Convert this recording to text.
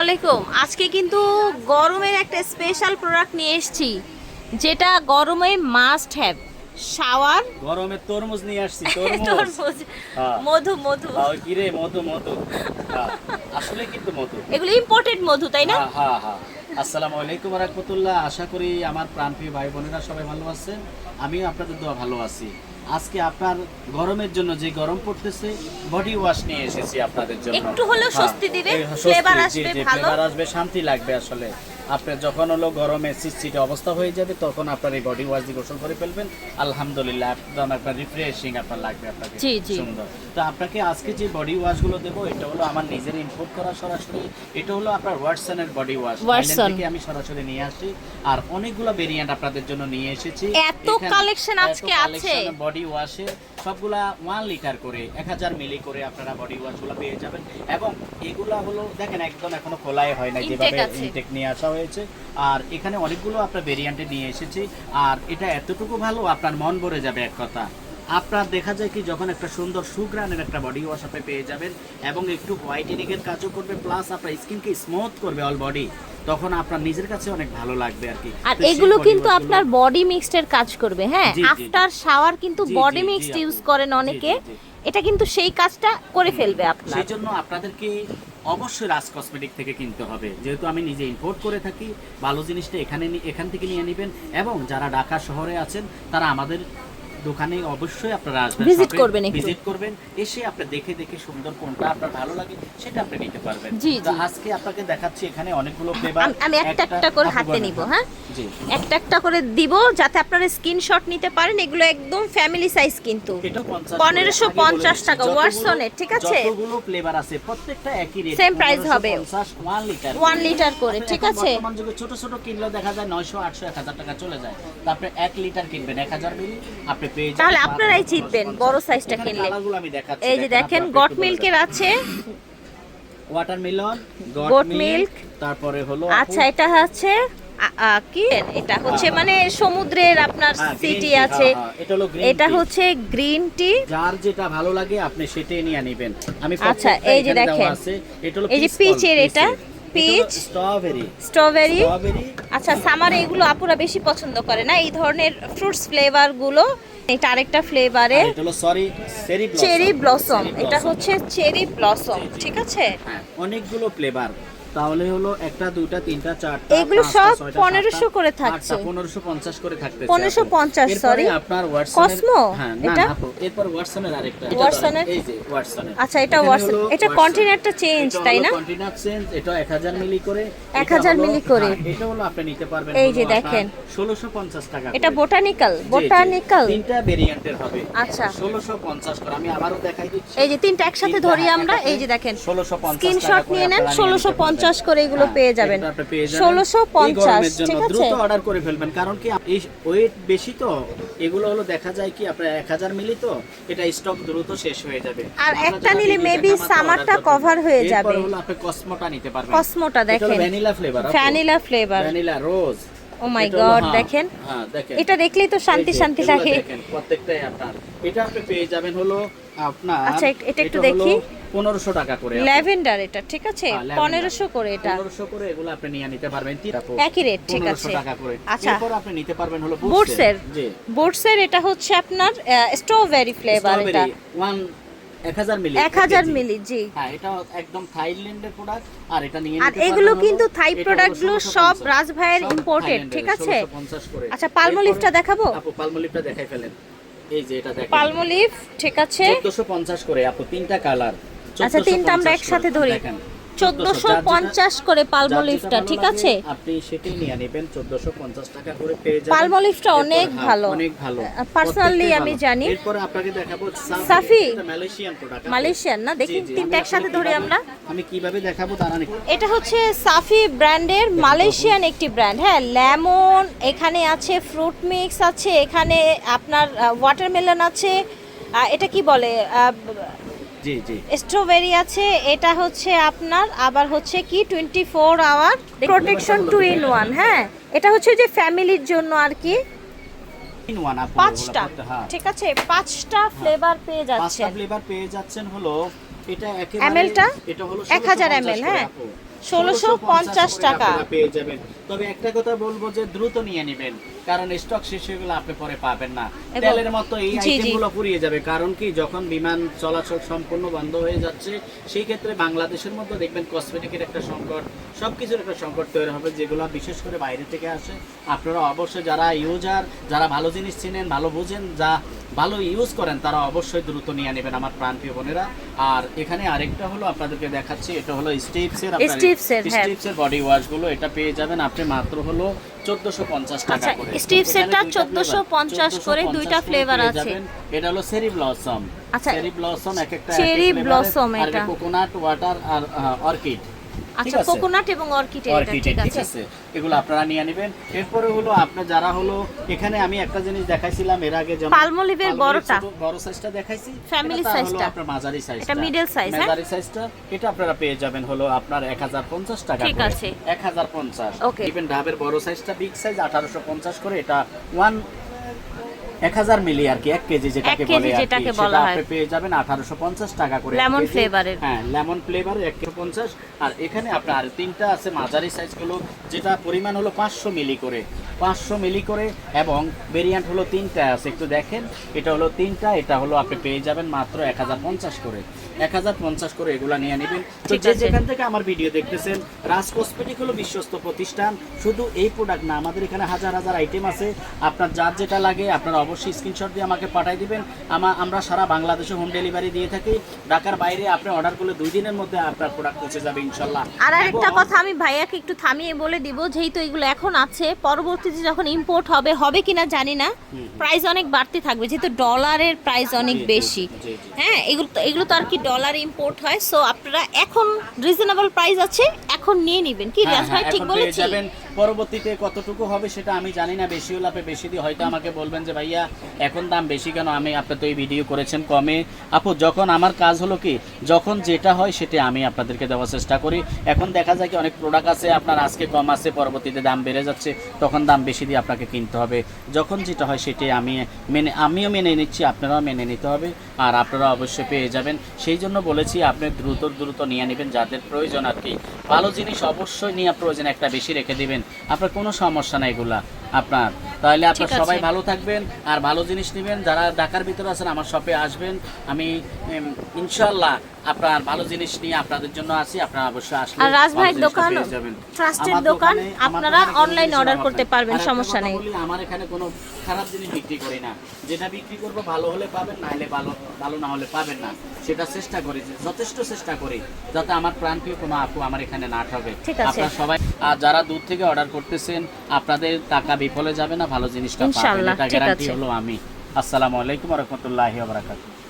আসসালামাইকুম। আজকে কিন্তু গরমের একটা স্পেশাল প্রোডাক্ট নিয়ে এসেছি, যেটা গরমে মাস্ট হ্যাভ। শাওয়ার গরমে তরমুজ নিয়ে আসছি। তরমুজ তরমুজ, হ্যাঁ। মধু মধু কি রে, মধু মধু। হ্যাঁ, আসলে কিন্তু মধু। এগুলো ইম্পোর্টেড মধু, তাই না? হ্যাঁ হ্যাঁ হ্যাঁ। আসসালামু আলাইকুম ওয়া রাহমাতুল্লাহ। আশা করি আমার প্রাণপ্রিয় ভাই বোনেরা সবাই ভালো আছেন, আমিও আপনাদের দোয়া ভালো আছি। আজকে আপনার গরমের জন্য, যে গরম পড়তেছে, বডি ওয়াশ নিয়ে এসেছি আপনাদের জন্য। একটু হলেও স্বস্তি দিবে, স্বস্তি, ফ্লেভার জি, আসবে জি, ভালো। ফ্লেভার আসবে, শান্তি লাগবে। আসলে আপনার যখন হলো গরমে চিটচিটে অবস্থা হয়ে যাবে, তখন আপনার এই বডি ওয়াশ দিয়ে গোসল করে ফেলবেন, আলহামদুলিল্লাহ একদম আপনার রিফ্রেশিং আপনার লাগবে আপনাকে। জি, জি। সুন্দর। তো আপনাকে আজকে যে বডি ওয়াশগুলো দেবো, এটা হলো আমার নিজের ইম্পোর্ট করা সরাসরি। এটা হলো আপনার ওয়াটসনের বডি ওয়াশ, থাইল্যান্ড থেকে আমি সরাসরি নিয়ে আসি। আর অনেকগুলো ভেরিয়েন্ট আপনাদের জন্য নিয়ে এসেছি। এত কালেকশন আজকে আছে বডি ওয়াশে সবগুলা 1 লিটার করে 1000 মিলি করে আপনারা বডি ওয়াশগুলো পেয়ে যাবেন। এবং এগুলা হলো দেখেন একদম এখনো খোলাই হয় না, যেভাবে ইনটেক নিয়ে আসা হয়েছে। আর এখানে অনেকগুলো আপনার ভেরিয়েন্টে নিয়ে এসেছি। আর এটা এতটুকু ভালো, আপনার মন ভরে যাবে এক কথা। আপনার দেখা যায় কি, যখন একটা সুন্দর সুগ্রানের একটা বডি ওয়াশ আপনি পেয়ে যাবেন এবং একটু হোয়াইটেনিং এর কাজও করবে, প্লাস আপনার স্কিনকে স্মুথ করবে অল বডি, তখন আপনার নিজের কাছে অনেক ভালো লাগবে আর কি। আর এগুলো কিন্তু আপনার বডি মিক্সড কাজ করবে। হ্যাঁ, আফটার শাওয়ার কিন্তু বডি মিক্সড ইউজ করেন অনেকে, এটা কিন্তু সেই কাজটা করে ফেলবে আপনার। সেই জন্য আপনাদেরকে অবশ্যই রাজ কসমেটিক থেকে কিনতে হবে, যেহেতু আমি নিজে ইম্পোর্ট করে থাকি। ভালো জিনিসটা এখান থেকে নিয়ে নেবেন। এবং যারা ঢাকা শহরে আছেন, তারা আমাদের দোকানে অবশ্যই আপনারা আসবেন, ভিজিট করবেন। এসে আপনি দেখে দেখে সুন্দর কোনটা আপনার ভালো লাগে সেটা আপনি নিতে পারবেন। জি, তো জি। আজকে আপনাকে দেখাচ্ছি এখানে অনেকগুলো ফ্লেভার। আমি একটা একটা করে হাতে নিব। হ্যাঁ, জি, একটা একটা করে দিব, যাতে আপনারা স্ক্রিনশট নিতে পারেন। এগুলো একদম ফ্যামিলি সাইজ কিন্তু। এটা 1550 টাকা ওয়াটসনের, ঠিক আছে? যতগুলো ফ্লেভার আছে প্রত্যেকটা একই রেট, সেম প্রাইস হবে। 1 লিটার 1 লিটার করে, ঠিক আছে? বর্তমান যুগে ছোট ছোট কিনলে দেখা যায় 900 800 1000 টাকা চলে যায়। তারপরে 1 লিটার কিনবেন 1000 মিলি, আপনি পেয়ে যাবেন। তাহলে আপনারাই জিতবেন বড় সাইজটা কিনলে। কালারগুলো আমি দেখাচ্ছি। এই যে দেখেন, গট মিল্কের আছে, ওয়াটারমেলন, গট মিল্ক, তারপরে হলো আচ্ছা এটা হচ্ছে কি, এটা হচ্ছে মানে সমুদ্রের আপনার সিটি আছে। এটা হচ্ছে গ্রিন টি। যার যেটা ভালো লাগে আপনি সেটাই নিয়ে নেবেন। আমি আচ্ছা এই যে দেখেন, এই যে পিচের, এটা পিচ, স্ট্রবেরি। আচ্ছা, সামারে এগুলো আপুরা বেশি পছন্দ করে না, এই ধরনের ফ্রুটস ফ্লেভার গুলো। এটা আরেকটা ফ্লেভারে, এটা হলো চেরি ব্লসম। এটা হচ্ছে চেরি ব্লসম, ঠিক আছে? অনেকগুলো ফ্লেভার। তাহলে হলো একটা দুইটা তিনটা চারটা, এগুলো সব 1500 করে থাকছে। 1550 করে থাকতেছে। 1550, সরি, আপনার কসমো। এটা এরপর ওয়াটসনের আরেকটা, ওয়াটসনের, এই যে ওয়াটসনের। আচ্ছা এটা ওয়াটসন, এটা কন্টেনারটা চেঞ্জ, তাই না? Container change. এটা 1000 মিলি করে, 1000 মিলি করে। এটা হলো আপনি নিতে পারবেন। এই যে দেখেন, 1650 টাকা। এটা বোটানিক্যাল তিনটা ভেরিয়েন্টের হবে। আচ্ছা, 1650 করে। আমি আবারো দেখাই দিচ্ছি। এই যে তিনটা একসাথে ধরি আমরা। এই যে দেখেন, 1650 স্ক্রিনশট নিয়ে নেন। 1650 করে এগুলো পেয়ে যাবেন। 1650, ঠিক আছে? দ্রুত অর্ডার করে ফেলবেন, কারণ কি এই ওয়েট বেশি তো, এগুলো হলো দেখা যায় কি আপনার 1000 মিলি, তো এটা স্টক দ্রুত শেষ হয়ে যাবে। আর একটা নিলে মেবি সামারটা কভার হয়ে যাবে। এরপর হলো আপনি কসমোটা নিতে পারবেন। কসমোটা দেখেন, ভ্যানিলা ফ্লেভার, ভ্যানিলা রোজ। ও মাই গড, দেখেন, এটা দেখলেই তো শান্তি শান্তি লাগে। দেখেন প্রত্যেকটাই আপনার, এটা আপনি পেয়ে যাবেন হলো আপনার। আচ্ছা এটা একটু দেখি, 1500 টাকা করে ল্যাভেন্ডার, এটা ঠিক আছে? 1500 করে, এটা 1500 করে। এগুলো আপনি নিয়ে নিতে পারবেন একই রেট, ঠিক আছে? 1500 টাকা করে। আচ্ছা, এরপর আপনি নিতে পারবেন হলো বুটসের। জি, বুটসের এটা হচ্ছে আপনার স্ট্রবেরি ফ্লেভার। এটা 1000 মিলি, 1000 মিলি, জি। হ্যাঁ, এটা একদম থাইল্যান্ডের প্রোডাক্ট। আর এটা নিয়ে আর এগুলো কিন্তু থাই প্রোডাক্টগুলো সব রাজ ভাইয়ের ইম্পোর্টেড, ঠিক আছে? 1650 করে। আচ্ছা, পালমোলিভটা দেখাবো? আপু পালমোলিভটা দেখাই ফেলেন। এই যে এটা দেখেন, পালমোলিভ, ঠিক আছে? 1450 করে আপু, তিনটা কালার। আচ্ছা, তিনটা আমরা একসাথে ধরি। 1450 করে পালমোলিভটা, ঠিক আছে? আপনি সেটাই নিয়ে নেবেন। 1450 টাকা করে পেয়ে যাবেন। পালমোলিভটা অনেক ভালো, অনেক ভালো, পার্সোনালি আমি জানি। এরপর আপনাকে দেখাবো সাফি, এটা মালয়েশিয়ান প্রোডাক্ট। মালয়েশিয়ান না? দেখি তিনটা একসাথে ধরি আমরা। আমি কিভাবে দেখাবো দাঁড়ান। এটা হচ্ছে সাফি ব্র্যান্ডের মালয়েশিয়ান একটি ব্র্যান্ড। হ্যাঁ, লেমন, এখানে আছে ফ্রুট মিক্স আছে, এখানে আপনার ওয়াটারমেলন আছে, এটা কি বলে, জি জি, স্ট্রবেরি আছে। এটা হচ্ছে আপনার আবার হচ্ছে কি 24 আওয়ার প্রোটেকশন 2 in 1। হ্যাঁ, এটা হচ্ছে যে ফ্যামিলির জন্য আর কি। 5টা, ঠিক আছে? 5টা ফ্লেভার পেয়ে যাচ্ছেন। 5টা ফ্লেভার পেয়ে যাচ্ছেন। হলো এটা একেবারে, এমএলটা এটা হলো 1000 ml। হ্যাঁ, 1650 টাকা আপনারা পেয়ে যাবেন। তবে একটা কথা বলবো যে দ্রুত নিয়ে নেবেন, কারণ স্টক শেষ হয়ে গেলে আপনি পরে পাবেন না। এবং- তেলের মতো এই জি, জি। আইটেমগুলো ফুরিয়ে যাবে, কারণ কি যখন বিমান চলাচল সম্পূর্ণ বন্ধ হয়ে যাচ্ছে সেই ক্ষেত্রে বাংলাদেশের মধ্যে দেখবেন কসমেটিকের একটা সংকট, সবকিছুর একটা সংকট তৈরি হবে, যেগুলো বিশেষ করে বাইরে থেকে আসে। আপনারা অবশ্যই যারা ইউজার, যারা ভালো জিনিস চিনেন, ভালো বুঝেন, যা ভালো ইউজ করেন, তারা অবশ্যই দ্রুত নিয়ে নেবেন আমার প্রাণপ্রিয় বোনেরা। আর এখানে আরেকটা হলো আপনাদেরকে দেখাচ্ছি, এটা হলো স্টিপসের হ্যাঁ। স্টিপসের বডি ওয়াশ গুলো, এটা পেয়ে যাবেন আপনি মাত্র হলো 1450 টাকা আচ্ছা, করে। স্টিপসেরটা এখানে দুইটা 1450 করে, 1450 দুইটা ফ্লেভার পেয়ে আছে। যাবেন। এটা হলো চেরি ব্লসম। আচ্ছা, চেরি ব্লসম এক একটা চেরি ব্লসম এটা। কোকোনাট ওয়াটার আর অর্কিড। আচ্ছা, কোকোনাট এবং অর্কিড এটা অর্কিড, ঠিক ঠিক আছে। আছে, এগুলো আপনারা নিয়ে নেবেন। এরপরে হলো আপনার যারা হলো এখানে আমি একটা জিনিস দেখাইছিলাম এর আগে, যেমন পালমোলিভের বড়টা, বড় সাইজটা দেখাইছি, ফ্যামিলি এটা সাইজটা, হলো আপনার মাঝারি সাইজটা, এটা মিডল সাইজ, হ্যাঁ মাঝারি সাইজটা, এটা আপনারা পেয়ে যাবেন হলো আপনার 1050 টাকা ঠিক করে। আছে। 1050। ওকে। ইভেন ডাবের বড় সাইজটা বিগ সাইজ 1850 করে, এটা 1000 মিলি আর কি, 1 কেজি যেটাকে 1 কেজি বলে আর কি, যেটাকে সেটা বলা হয়। আপনি পেয়ে যাবেন 1850 টাকা করে। Lemon 1 KG. ফ্লেভারের। হ্যাঁ, লেমন ফ্লেভারের 150। আর এখানে আপনার আর তিনটা আছে মাঝারি সাইজগুলো, যেটা পরিমাণ হলো 500 মিলি করে, 500 মিলি করে, এবং ভেরিয়েন্ট হলো তিনটা আছে, একটু দেখেন, এটা হলো তিনটা, এটা হলো আপনি পেয়ে যাবেন মাত্র 1050 করে। 1050 করে এগুলা নিয়ে নেবেন। তো ঠিক যে আছে। যেখান থেকে আমার ভিডিও দেখতেছেন, রাজ কসমেটিক হলো বিশ্বস্ত প্রতিষ্ঠান। শুধু এই প্রোডাক্ট না, আমাদের এখানে হাজার হাজার আইটেম আছে। আপনার যার যেটা লাগে আপনারা অবশ্যই স্ক্রিনশট দিয়ে আমাকে পাঠিয়ে দিবেন। আমরা সারা বাংলাদেশে হোম ডেলিভারি দিয়ে থাকি। ঢাকার বাইরে আপনি অর্ডার করলে 2 দিনের মধ্যে আপনার প্রোডাক্ট পৌঁছে যাবে ইনশাল্লাহ। আর আরেকটা এবং- কথা আমি ভাইয়াকে একটু থামিয়ে বলে দিব, যেহেতু এগুলো এখন আছে, পরবর্তীতে যখন ইম্পোর্ট হবে কিনা জানি না, প্রাইস অনেক বাড়তে থাকবে, যেহেতু ডলারের প্রাইস অনেক জি, জি, বেশি। জি, জি। হ্যাঁ, এগুলো তো আর কি ডলার ইম্পোর্ট হয়, সো আপনারা এখন রিজনেবল প্রাইস আছে, এখন নিয়ে নেবেন। কি হ্যাঁ, রিয়াজ ভাই হ্যাঁ, ঠিক এখন পেয়ে বলেছি? যাবেন। পরবর্তীতে কতটুকু হবে সেটা আমি জানি না, বেশি হলে আপনি বেশি দিয়ে হয়তো আমাকে বলবেন যে ভাইয়া এখন দাম বেশি কেন, আমি আপনি তো এই ভিডিও করেছেন কমে। আপু, যখন আমার কাজ হলো কি, যখন যেটা হয় সেটা আমি আপনাদেরকে দেওয়ার চেষ্টা করি। এখন দেখা যায় কি অনেক প্রোডাক্ট আছে আপনার আজকে কম আছে, পরবর্তীতে দাম বেড়ে যাচ্ছে, তখন দাম বেশি দিয়ে আপনাকে কিনতে হবে। যখন যেটা হয় সেটাই আমিও মেনে নিচ্ছি, আপনারাও মেনে নিতে হবে। আর আপনারা অবশ্যই পেয়ে যাবেন। সেই জন্য বলেছি আপনি দ্রুত নিয়ে নেবেন, যাদের প্রয়োজন আর কি। ভালো জিনিস অবশ্যই নিয়ে প্রয়োজন একটা বেশি রেখে দিবেন, আপনার কোনো সমস্যা নাই এগুলা আপনার। তাহলে আপনারা ঠিক আছে। সবাই ভালো থাকবেন আর ভালো জিনিস নেবেন। যারা ঢাকার ভিতরে আছেন আমার শপে আসবেন, আমি ইনশাআল্লাহ আপনার ভালো জিনিস নিয়ে আপনাদের জন্য আছি। আপনারা অবশ্যই আসলে আর রাজ ভালো ভাইয়ের জিনিসটা দোকান পেয়ে যাবেন। ট্রাস্টেড আমার দোকান, দোকানে- আমার আপনারা দোকানে কোনো অনলাইন জিনিসের অর্ডার অভাব করতে নাই। পারবেন, আর একটা সমস্যা কথা নেই। বলি, আমার এখানে কোনো খারাপ জিনিস বিক্রি করি না। যেটা বিক্রি করব ভালো হলে পাবেন, না হলে ভালো না হলে পাবেন না। সেটা চেষ্টা করি, যথেষ্ট চেষ্টা করি যাতে আমার প্রাণপ্রিয় কোনো আপু আমার এখানে না ঠকে। ঠিক আছে। আপনারা সবাই, আর যারা দূর থেকে অর্ডার করতেছেন, আপনাদের টাকা বিফলে যাবে না, ভালো জিনিসটা পাবেন, ইনশাআল্লাহ, এটা ঠিক গ্যারান্টি আছে। হলো আমি। আসসালামু আলাইকুম ওয়া রাহমাতুল্লাহি ওয়া বারাকাতুহু।